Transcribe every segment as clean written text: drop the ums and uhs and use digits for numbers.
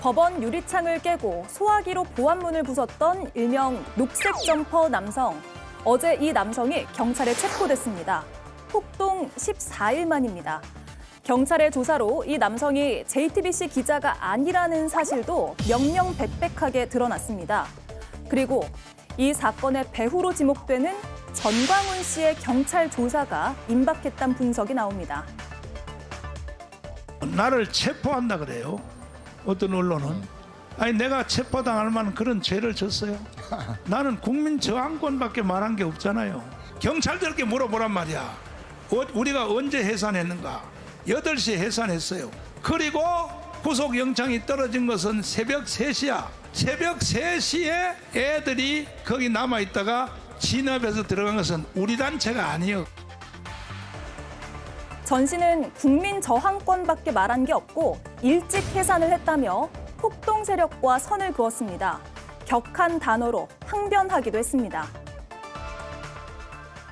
법원 유리창을 깨고 소화기로 보안문을 부쉈던 일명 녹색 점퍼 남성. 어제 이 남성이 경찰에 체포됐습니다. 폭동 14일 만입니다. 경찰의 조사로 이 남성이 JTBC 기자가 아니라는 사실도 명명백백하게 드러났습니다. 그리고 이 사건의 배후로 지목되는 전광훈 씨의 경찰 조사가 임박했다는 분석이 나옵니다. 나를 체포한다 그래요. 어떤 언론은. 아니 내가 체포당할 만한 그런 죄를 졌어요. 나는 국민저항권밖에 말한 게 없잖아요. 경찰들께 물어보란 말이야. 우리가 언제 해산했는가? 8시에 해산했어요. 그리고 구속영장이 떨어진 것은 새벽 3시야. 새벽 3시에 애들이 거기 남아있다가 진압해서 들어간 것은 우리 단체가 아니에요. 전 씨는 국민 저항권밖에 말한 게 없고 일찍 해산을 했다며 폭동 세력과 선을 그었습니다. 격한 단어로 항변하기도 했습니다.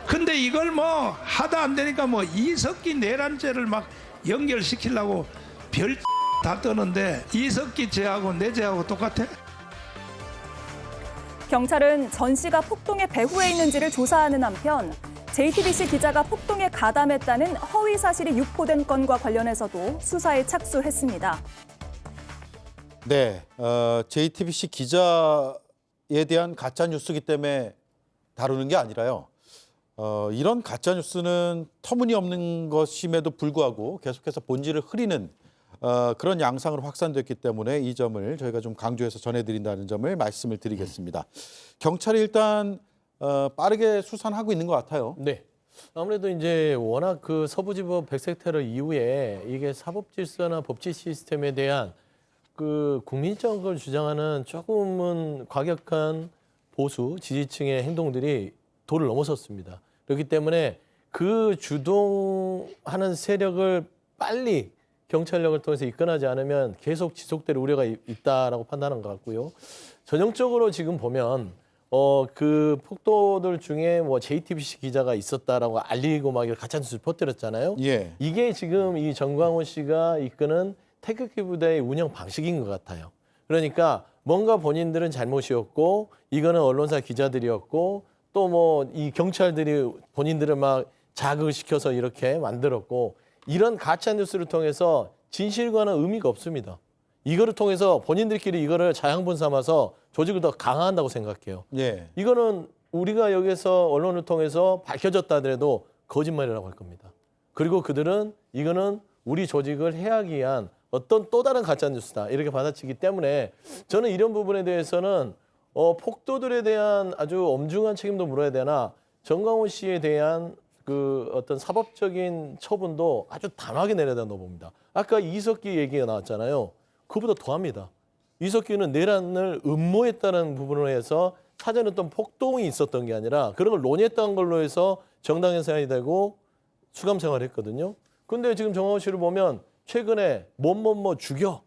근데 이걸 뭐 하다 안 되니까 뭐 이석기 내란죄를 막 연결시키려고 별 다 떠는데 이석기 죄하고 내 죄하고 똑같아? 경찰은 전 씨가 폭동의 배후에 있는지를 조사하는 한편 JTBC 기자가 폭동에 가담했다는 허위 사실이 유포된 건과 관련해서도 수사에 착수했습니다. 네, JTBC 기자에 대한 가짜 뉴스이기 때문에 다루는 게 아니라요. 이런 가짜 뉴스는 터무니없는 것임에도 불구하고 계속해서 본질을 흐리는 그런 양상으로 확산됐기 때문에 이 점을 저희가 좀 강조해서 전해드린다는 점을 말씀을 드리겠습니다. 경찰이 일단 빠르게 수사는 하고 있는 것 같아요. 네. 아무래도 이제 워낙 그 서부지법 백색 테러 이후에 이게 사법 질서나 법치 시스템에 대한 그 국민적을 주장하는 조금은 과격한 보수 지지층의 행동들이 도를 넘어섰습니다. 그렇기 때문에 그 주동하는 세력을 빨리 경찰력을 통해서 이끌어나지 않으면 계속 지속될 우려가 있다라고 판단한 것 같고요. 전형적으로 지금 보면 그 폭도들 중에 뭐 JTBC 기자가 있었다라고 알리고 막 가짜 뉴스를 퍼뜨렸잖아요. 예. 이게 지금 이 전광훈 씨가 이끄는 태극기 부대의 운영 방식인 것 같아요. 그러니까 뭔가 본인들은 잘못이었고 이거는 언론사 기자들이었고 또 뭐 이 경찰들이 본인들을 막 자극을 시켜서 이렇게 만들었고 이런 가짜 뉴스를 통해서 진실과는 의미가 없습니다. 이거를 통해서 본인들끼리 이거를 자양분 삼아서 조직을 더 강화한다고 생각해요. 예. 이거는 우리가 여기서 언론을 통해서 밝혀졌다 하더라도 거짓말이라고 할 겁니다. 그리고 그들은 이거는 우리 조직을 해하기 위한 어떤 또 다른 가짜 뉴스다 이렇게 받아치기 때문에 저는 이런 부분에 대해서는 폭도들에 대한 아주 엄중한 책임도 물어야 되나 전광훈 씨에 대한 그 어떤 사법적인 처분도 아주 단호하게 내려야 된다고 봅니다. 아까 이석기 얘기가 나왔잖아요. 그보다 더합니다. 이석기는 내란을 음모했다는 부분으로 해서 사전에 어떤 폭동이 있었던 게 아니라 그런 걸 논의했다는 걸로 해서 정당 해산이 되고 수감 생활을 했거든요. 근데 지금 정광훈 씨를 보면 최근에 뭐뭐뭐 죽여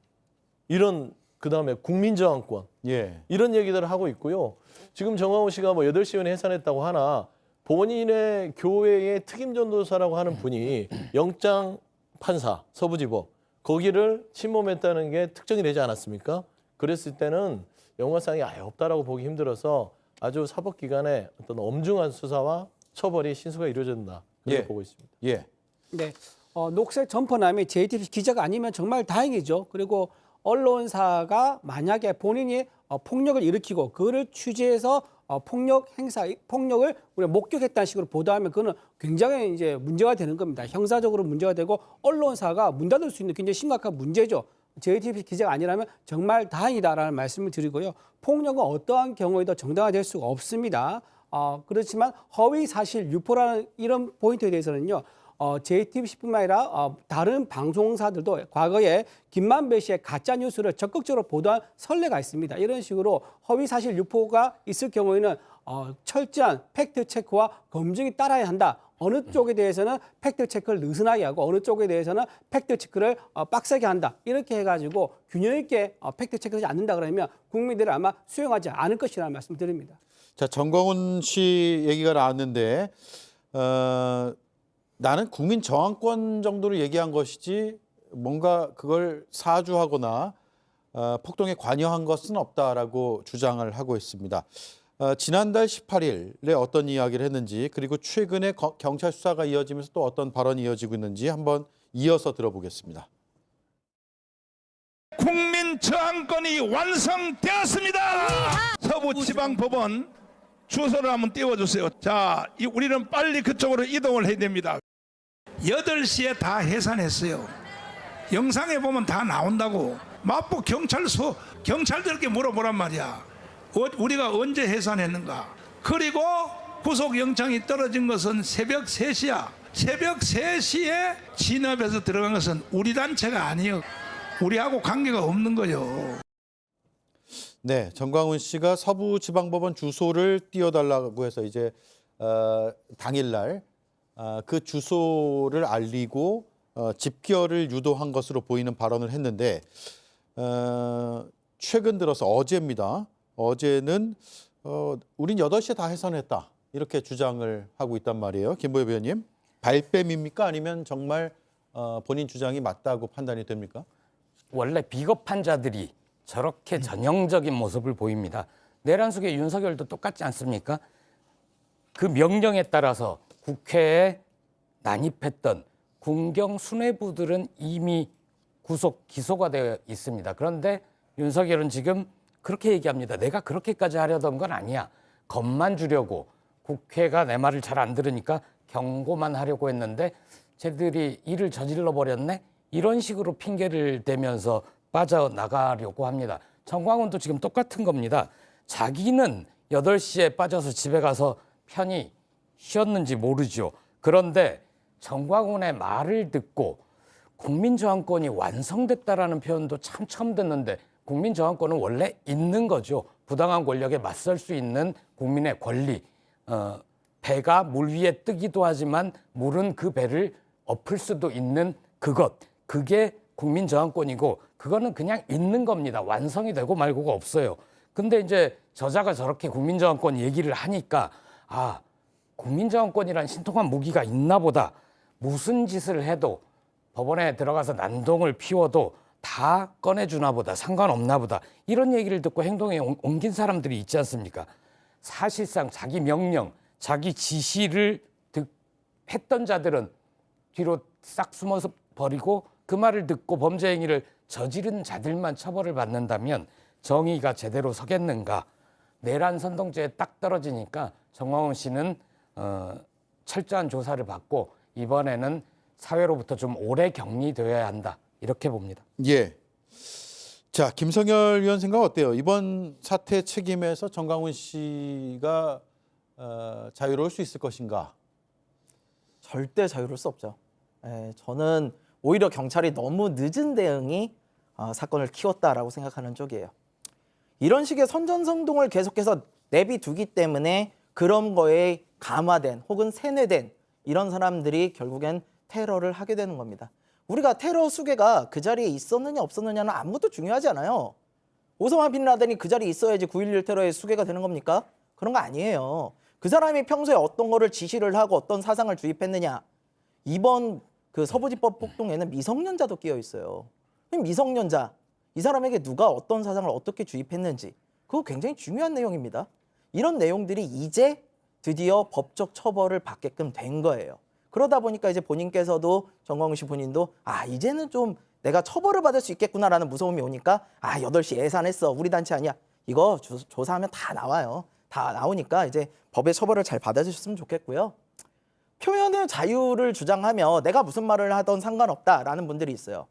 이런 그다음에 국민저항권 예. 이런 얘기들을 하고 있고요. 지금 정광훈 씨가 뭐 8시간에 해산했다고 하나 본인의 교회의 특임전도사라고 하는 분이 영장 판사 서부지법 거기를 침범했다는 게 특정이 되지 않았습니까? 그랬을 때는 연관성이 아예 없다라고 보기 힘들어서 아주 사법기관의 어떤 엄중한 수사와 처벌이 신수가 이루어진다. 그렇게 예. 보고 있습니다. 예. 네, 녹색 점퍼남이 JTBC 기자가 아니면 정말 다행이죠. 그리고 언론사가 만약에 본인이 폭력을 일으키고 그를 취재해서 폭력을 우리가 목격했다는 식으로 보도하면 그거는 굉장히 이제 문제가 되는 겁니다. 형사적으로 문제가 되고 언론사가 문 닫을 수 있는 굉장히 심각한 문제죠. JTBC 기자가 아니라면 정말 다행이다라는 말씀을 드리고요. 폭력은 어떠한 경우에도 정당화될 수가 없습니다. 그렇지만 허위 사실 유포라는 이런 포인트에 대해서는요. JTBC뿐만 아니라 다른 방송사들도 과거에 김만배 씨의 가짜 뉴스를 적극적으로 보도한 선례가 있습니다. 이런 식으로 허위 사실 유포가 있을 경우에는 철저한 팩트 체크와 검증이 따라야 한다. 어느 쪽에 대해서는 팩트 체크를 느슨하게 하고 어느 쪽에 대해서는 팩트 체크를 빡세게 한다. 이렇게 해가지고 균형 있게 팩트 체크하지 않는다 그러면 국민들은 아마 수용하지 않을 것이라는 말씀드립니다. 자, 전광훈 씨 얘기가 나왔는데 나는 국민 저항권 정도로 얘기한 것이지 뭔가 그걸 사주하거나 폭동에 관여한 것은 없다라고 주장을 하고 있습니다. 지난달 18일에 어떤 이야기를 했는지 그리고 최근에 경찰 수사가 이어지면서 또 어떤 발언이 이어지고 있는지 한번 이어서 들어보겠습니다. 국민저항권이 완성되었습니다. 서부지방법원 주소를 한번 띄워주세요. 자, 우리는 빨리 그쪽으로 이동을 해야 됩니다. 8시에 다 해산했어요. 영상에 보면 다 나온다고. 마포 경찰서 경찰들께 물어보란 말이야. 우리가 언제 해산했는가. 그리고 구속영장이 떨어진 것은 새벽 3시야. 새벽 3시에 진압해서 들어간 것은 우리 단체가 아니에요. 우리하고 관계가 없는 거예요. 네, 정광훈 씨가 서부지방법원 주소를 띄워달라고 해서 이제 당일날 그 주소를 알리고 집결을 유도한 것으로 보이는 발언을 했는데 최근 들어서 어제입니다. 어제는 우린 8시에 다 해산했다 이렇게 주장을 하고 있단 말이에요. 김보엽 의원님, 발뺌입니까? 아니면 정말 본인 주장이 맞다고 판단이 됩니까? 원래 비겁한 자들이 저렇게 전형적인 모습을 보입니다. 내란숙의 윤석열도 똑같지 않습니까? 그 명령에 따라서 국회에 난입했던 군경 수뇌부들은 이미 구속 기소가 되어 있습니다. 그런데 윤석열은 지금 그렇게 얘기합니다. 내가 그렇게까지 하려던 건 아니야. 겁만 주려고 국회가 내 말을 잘 안 들으니까 경고만 하려고 했는데 쟤들이 일을 저질러 버렸네. 이런 식으로 핑계를 대면서 빠져나가려고 합니다. 정광훈도 지금 똑같은 겁니다. 자기는 8시에 빠져서 집에 가서 편히 쉬었는지 모르죠. 그런데 정광훈의 말을 듣고 국민저항권이 완성됐다라는 표현도 참 처음 듣는데 국민저항권은 원래 있는 거죠. 부당한 권력에 맞설 수 있는 국민의 권리. 배가 물 위에 뜨기도 하지만 물은 그 배를 엎을 수도 있는 그것. 그게 국민저항권이고 그거는 그냥 있는 겁니다. 완성이 되고 말고가 없어요. 근데 이제 저자가 저렇게 국민저항권 얘기를 하니까 아, 국민저항권이란 신통한 무기가 있나 보다. 무슨 짓을 해도 법원에 들어가서 난동을 피워도 다 꺼내주나 보다. 상관없나 보다. 이런 얘기를 듣고 행동에 옮긴 사람들이 있지 않습니까? 사실상 자기 명령, 자기 지시를 했던 자들은 뒤로 싹 숨어서 버리고 그 말을 듣고 범죄 행위를 저지른 자들만 처벌을 받는다면 정의가 제대로 서겠는가. 내란 선동죄에 딱 떨어지니까 정광훈 씨는 철저한 조사를 받고 이번에는 사회로부터 좀 오래 격리되어야 한다. 이렇게 봅니다. 예. 자, 김성열 위원 생각 어때요? 이번 사태 책임에서 정광훈 씨가 자유로울 수 있을 것인가? 절대 자유로울 수 없죠. 저는 오히려 경찰이 너무 늦은 대응이 사건을 키웠다라고 생각하는 쪽이에요. 이런 식의 선전성동을 계속해서 내비두기 때문에 그런 거에 감화된 혹은 세뇌된 이런 사람들이 결국엔 테러를 하게 되는 겁니다. 우리가 테러 수괴가 그 자리에 있었느냐 없었느냐는 아무것도 중요하지 않아요. 오사마 빈 라덴이 그 자리에 있어야지 9.11 테러의 수괴가 되는 겁니까? 그런 거 아니에요. 그 사람이 평소에 어떤 거를 지시를 하고 어떤 사상을 주입했느냐. 이번 그 서부지법 폭동에는 미성년자도 끼어 있어요. 미성년자, 이 사람에게 누가 어떤 사상을 어떻게 주입했는지 그거 굉장히 중요한 내용입니다. 이런 내용들이 이제 드디어 법적 처벌을 받게끔 된 거예요. 그러다 보니까 이제 본인께서도 정광훈 씨 본인도 이제는 좀 내가 처벌을 받을 수 있겠구나라는 무서움이 오니까 8시 예산했어. 우리 단체 아니야. 이거 조사하면 다 나와요. 다 나오니까 이제 법의 처벌을 잘 받아주셨으면 좋겠고요. 표현의 자유를 주장하며 내가 무슨 말을 하던 상관없다라는 분들이 있어요.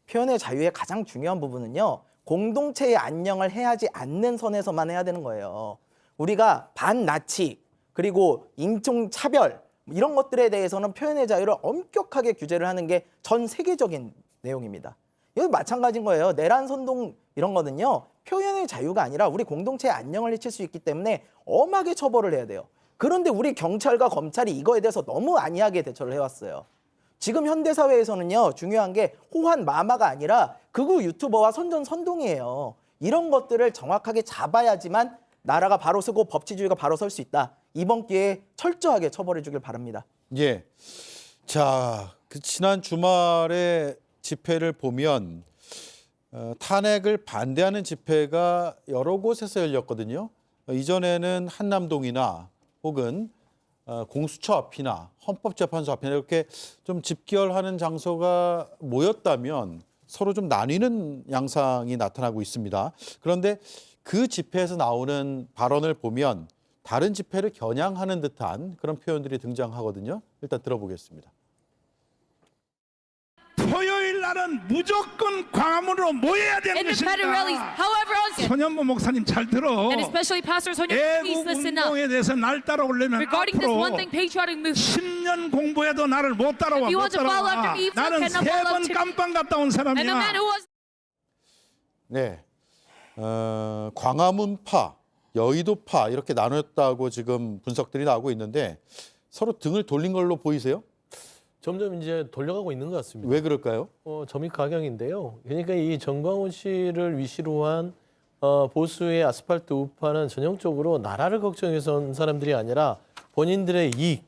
표현의 자유의 가장 중요한 부분은요. 공동체의 안녕을 해하지 않는 선에서만 해야 되는 거예요. 우리가 반나치 그리고 인종차별 이런 것들에 대해서는 표현의 자유를 엄격하게 규제를 하는 게 전 세계적인 내용입니다. 이거 마찬가지인 거예요. 내란 선동 이런 거는요. 표현의 자유가 아니라 우리 공동체의 안녕을 해칠 수 있기 때문에 엄하게 처벌을 해야 돼요. 그런데 우리 경찰과 검찰이 이거에 대해서 너무 안이하게 대처를 해왔어요. 지금 현대사회에서는요. 중요한 게 호환 마마가 아니라 극우 유튜버와 선전선동이에요. 이런 것들을 정확하게 잡아야지만 나라가 바로 서고 법치주의가 바로 설 수 있다. 이번 기회에 철저하게 처벌해 주길 바랍니다. 예. 자, 그 지난 주말에 집회를 보면 탄핵을 반대하는 집회가 여러 곳에서 열렸거든요. 이전에는 한남동이나 혹은 공수처 앞이나 헌법재판소 앞이나 이렇게 좀 집결하는 장소가 모였다면 서로 좀 나뉘는 양상이 나타나고 있습니다. 그런데 그 집회에서 나오는 발언을 보면 다른 집회를 겨냥하는 듯한 그런 표현들이 등장하거든요. 일단 들어보겠습니다. 토요일 날은 무조건 광화문으로 모여야 되는 Independent rallies. 것입니다. However, on 손현보 목사님 잘 들어. and especially Pastor Sonia, please 애국 listen up. 운동에 대해서 날 따라오려면 Regarding this 앞으로 one thing, patriotic movement. 10년 공부해도 나를 못 따라와. If you 못 want to follow 따라와. after evil, 나는 cannot 세 follow 번 to- 깜빵 갔다 온 And the man 사람이야. who was 네, 광화문파, 여의도파 이렇게 나눴다고 지금 분석들이 나오고 있는데 서로 등을 돌린 걸로 보이세요? 점점 이제 돌려가고 있는 것 같습니다. 왜 그럴까요? 점입가경인데요. 그러니까 이 정광훈 씨를 위시로 한 보수의 아스팔트 우파는 전형적으로 나라를 걱정해서 온 사람들이 아니라 본인들의 이익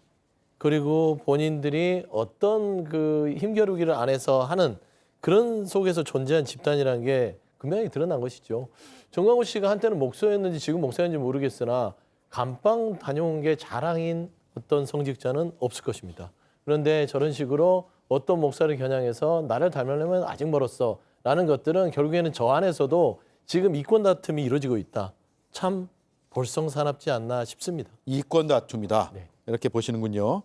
그리고 본인들이 어떤 그 힘겨루기를 안에서 하는 그런 속에서 존재한 집단이라는 게 분명히 드러난 것이죠. 정광훈 씨가 한때는 목사였는지 지금 목사인지 모르겠으나 감방 다녀온 게 자랑인 어떤 성직자는 없을 것입니다. 그런데 저런 식으로 어떤 목사를 겨냥해서 나를 닮으려면 아직 멀었어 라는 것들은 결국에는 저 안에서도 지금 이권 다툼이 이루어지고 있다. 참 볼썽사납지 않나 싶습니다. 이권 다툼이다. 네. 이렇게 보시는군요.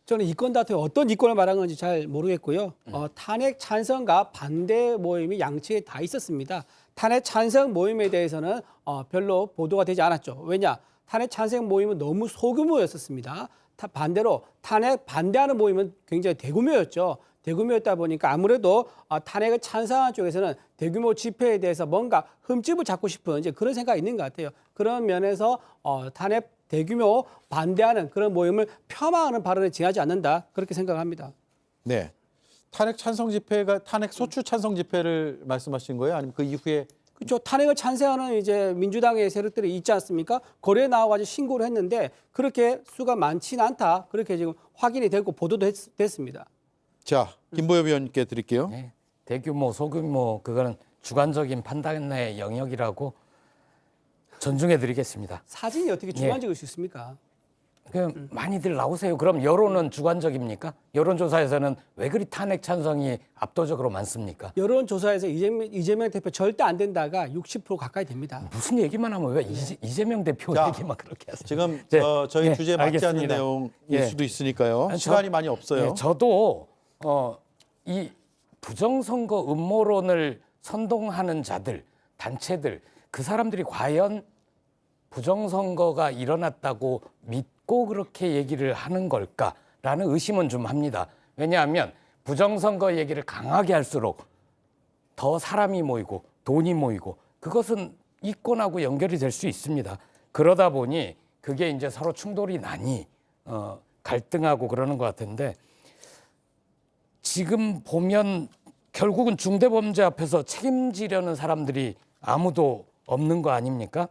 저는 이권 다툼 어떤 이권을 말한 건지 잘 모르겠고요. 탄핵 찬성과 반대 모임이 양측에 다 있었습니다. 탄핵 찬성 모임에 대해서는 별로 보도가 되지 않았죠. 왜냐? 탄핵 찬성 모임은 너무 소규모였었습니다. 반대로 탄핵 반대하는 모임은 굉장히 대규모였죠. 대규모였다 보니까 아무래도 탄핵을 찬성하는 쪽에서는 대규모 집회에 대해서 뭔가 흠집을 잡고 싶은 이제 그런 생각이 있는 것 같아요. 그런 면에서 탄핵 대규모 반대하는 그런 모임을 폄하하는 발언을 지하지 않는다 그렇게 생각합니다. 네, 탄핵 찬성 집회가 탄핵 소추 찬성 집회를 말씀하신 거예요? 아니면 그 이후에? 그렇죠. 탄핵을 찬성하는 이제 민주당의 세력들이 있지 않습니까? 거리에 나와가지고 신고를 했는데 그렇게 수가 많지는 않다. 그렇게 지금 확인이 되고 보도도 됐습니다. 자, 김보엽 의원님께 드릴게요. 네, 대규모, 소규모 그거는 주관적인 판단의 영역이라고 존중해 드리겠습니다. 사진이 어떻게 주관적일 수 있습니까? 그 많이들 나오세요. 그럼 여론은 주관적입니까? 여론조사에서는 왜 그리 탄핵 찬성이 압도적으로 많습니까? 여론조사에서 이재명 대표 절대 안 된다가 60% 가까이 됩니다. 무슨 얘기만 하면 왜 이재명 대표 자, 얘기만 그렇게 하세요? 지금 네, 저희 네, 주제에 맞지 않는 알겠습니다. 내용일 예. 수도 있으니까요. 아니, 시간이 많이 없어요. 예, 저도 이 부정선거 음모론을 선동하는 자들, 단체들, 그 사람들이 과연 부정선거가 일어났다고 믿고 그렇게 얘기를 하는 걸까라는 의심은 좀 합니다. 왜냐하면 부정선거 얘기를 강하게 할수록 더 사람이 모이고 돈이 모이고 그것은 이권하고 연결이 될 수 있습니다. 그러다 보니 그게 이제 서로 충돌이 나니 갈등하고 그러는 것 같은데 지금 보면 결국은 중대범죄 앞에서 책임지려는 사람들이 아무도 없는 거 아닙니까?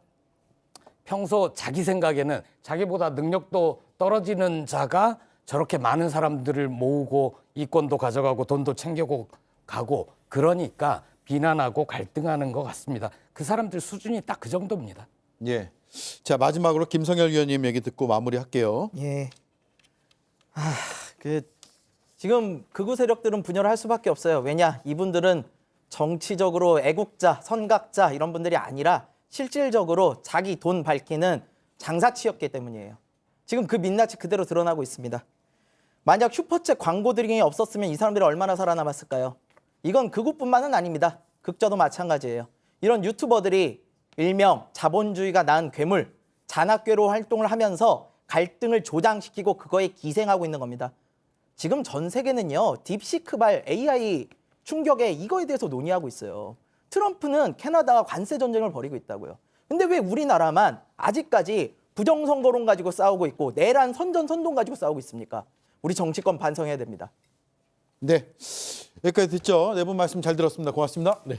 평소 자기 생각에는 자기보다 능력도 떨어지는 자가 저렇게 많은 사람들을 모으고 이권도 가져가고 돈도 챙겨고 가고 그러니까 비난하고 갈등하는 것 같습니다. 그 사람들 수준이 딱 그 정도입니다. 예. 자, 마지막으로 김성열 의원님 얘기 듣고 마무리할게요. 예. 지금 극우 세력들은 분열할 수밖에 없어요. 왜냐? 이분들은 정치적으로 애국자, 선각자 이런 분들이 아니라 실질적으로 자기 돈 밝히는 장사치였기 때문이에요. 지금 그 민낯이 그대로 드러나고 있습니다. 만약 슈퍼챗 광고 드링이 없었으면 이 사람들이 얼마나 살아남았을까요? 이건 극우뿐만은 아닙니다. 극저도 마찬가지예요. 이런 유튜버들이 일명 자본주의가 낳은 괴물, 잔악괴로 활동을 하면서 갈등을 조장시키고 그거에 기생하고 있는 겁니다. 지금 전 세계는요, 딥시크발 AI 충격에 이거에 대해서 논의하고 있어요. 트럼프는 캐나다와 관세 전쟁을 벌이고 있다고요. 근데 왜 우리나라만 아직까지 부정선거론 가지고 싸우고 있고 내란 선전선동 가지고 싸우고 있습니까? 우리 정치권 반성해야 됩니다. 네, 여기까지 듣죠. 네 분 말씀 잘 들었습니다. 고맙습니다. 네.